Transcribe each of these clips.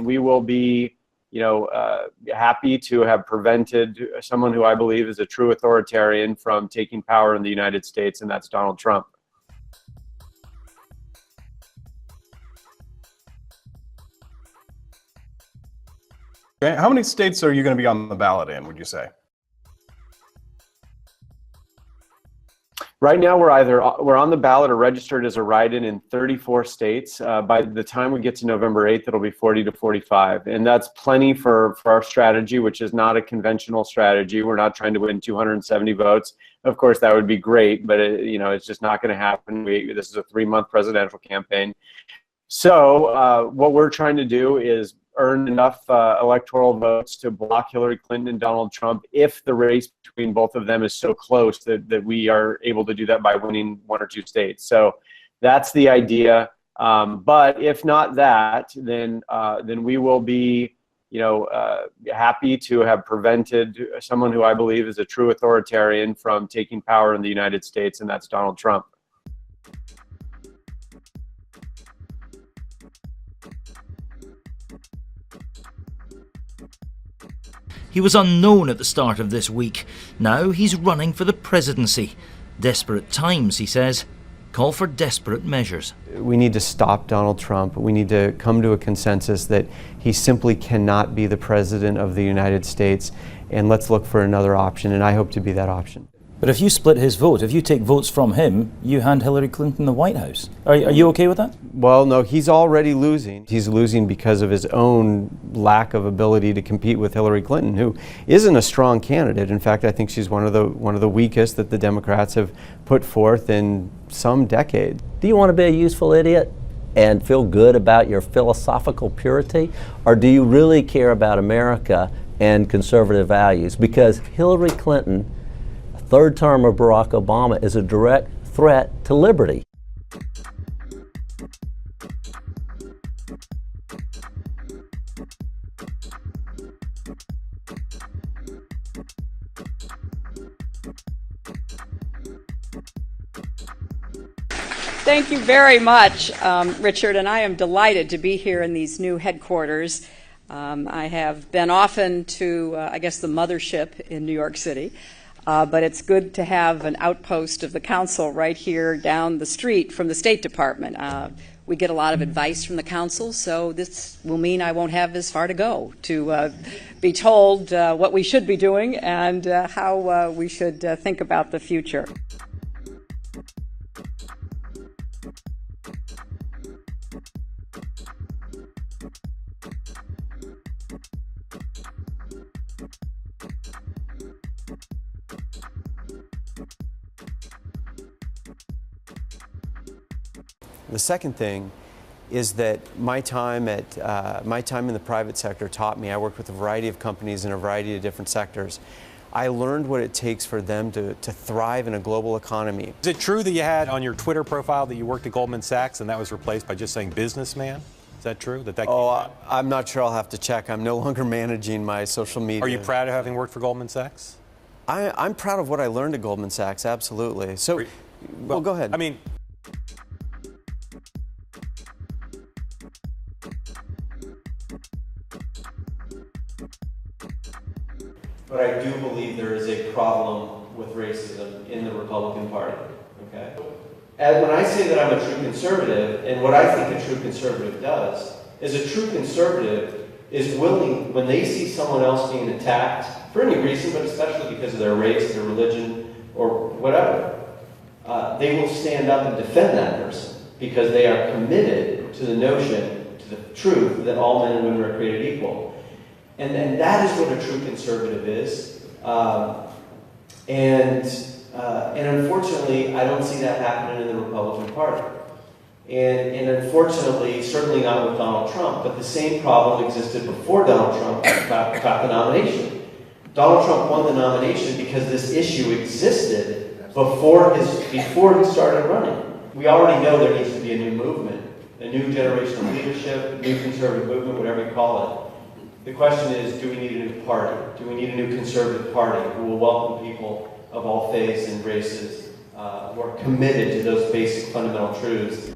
we will be, happy to have prevented someone who I believe is a true authoritarian from taking power in the United States, and that's Donald Trump. Okay. How many states are you going to be on the ballot in, would you say? Right now, we're on the ballot or registered as a write-in in 34 states. By the time we get to November 8th, it'll be 40 to 45. And that's plenty for our strategy, which is not a conventional strategy. We're not trying to win 270 votes. Of course, that would be great, but it's just not going to happen. This is a 3-month presidential campaign. So what we're trying to do is earn enough electoral votes to block Hillary Clinton and Donald Trump if the race between both of them is so close that we are able to do that by winning 1 or 2 states. So that's the idea. But if not that, then we will be, happy to have prevented someone who I believe is a true authoritarian from taking power in the United States, and that's Donald Trump. He was unknown at the start of this week. Now he's running for the presidency. Desperate times, he says, call for desperate measures. We need to stop Donald Trump. We need to come to a consensus that he simply cannot be the president of the United States, and let's look for another option, and I hope to be that option. But if you split his vote, if you take votes from him, you hand Hillary Clinton the White House. Are you okay with that? Well, no, he's already losing. He's losing because of his own lack of ability to compete with Hillary Clinton, who isn't a strong candidate. In fact, I think she's one of the weakest that the Democrats have put forth in some decade. Do you want to be a useful idiot and feel good about your philosophical purity? Or do you really care about America and conservative values? Because Hillary Clinton, third term of Barack Obama, is a direct threat to liberty. Thank you very much, Richard, and I am delighted to be here in these new headquarters. I have been often to, I guess, the mothership in New York City. But it's good to have an outpost of the council right here down the street from the State Department. We get a lot of advice from the council, so this will mean I won't have as far to go to be told what we should be doing and how we should think about the future. The second thing is that my time in the private sector taught me. I worked with a variety of companies in a variety of different sectors. I learned what it takes for them to thrive in a global economy. Is it true that you had on your Twitter profile that you worked at Goldman Sachs and that was replaced by just saying businessman? Is that true? I'm not sure. I'll have to check. I'm no longer managing my social media. Are you proud of having worked for Goldman Sachs? I'm proud of what I learned at Goldman Sachs, absolutely. So, well, go ahead. I mean, but I do believe there is a problem with racism in the Republican Party, okay? And when I say that I'm a true conservative, and what I think a true conservative does, is a true conservative is willing, when they see someone else being attacked, for any reason, but especially because of their race, their religion, or whatever, they will stand up and defend that person because they are committed to the notion, to the truth, that all men and women are created equal. And that is what a true conservative is. And unfortunately, I don't see that happening in the Republican Party. And unfortunately, certainly not with Donald Trump, but the same problem existed before Donald Trump got the nomination. Donald Trump won the nomination because this issue existed before he started running. We already know there needs to be a new movement, a new generation of leadership, a new conservative movement, whatever you call it. The question is, do we need a new party? Do we need a new conservative party who will welcome people of all faiths and races who are committed to those basic fundamental truths?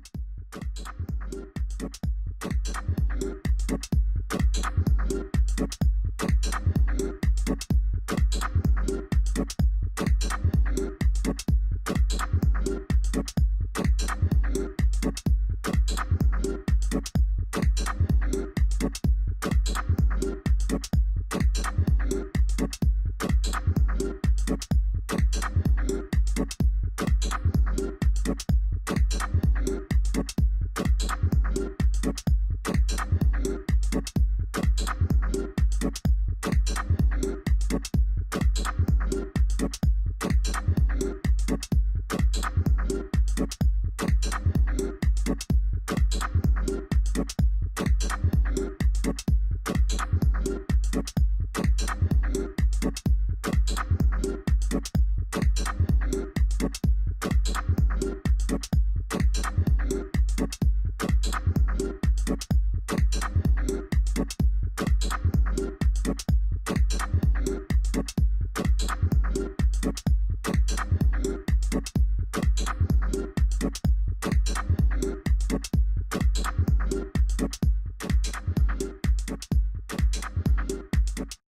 Bye.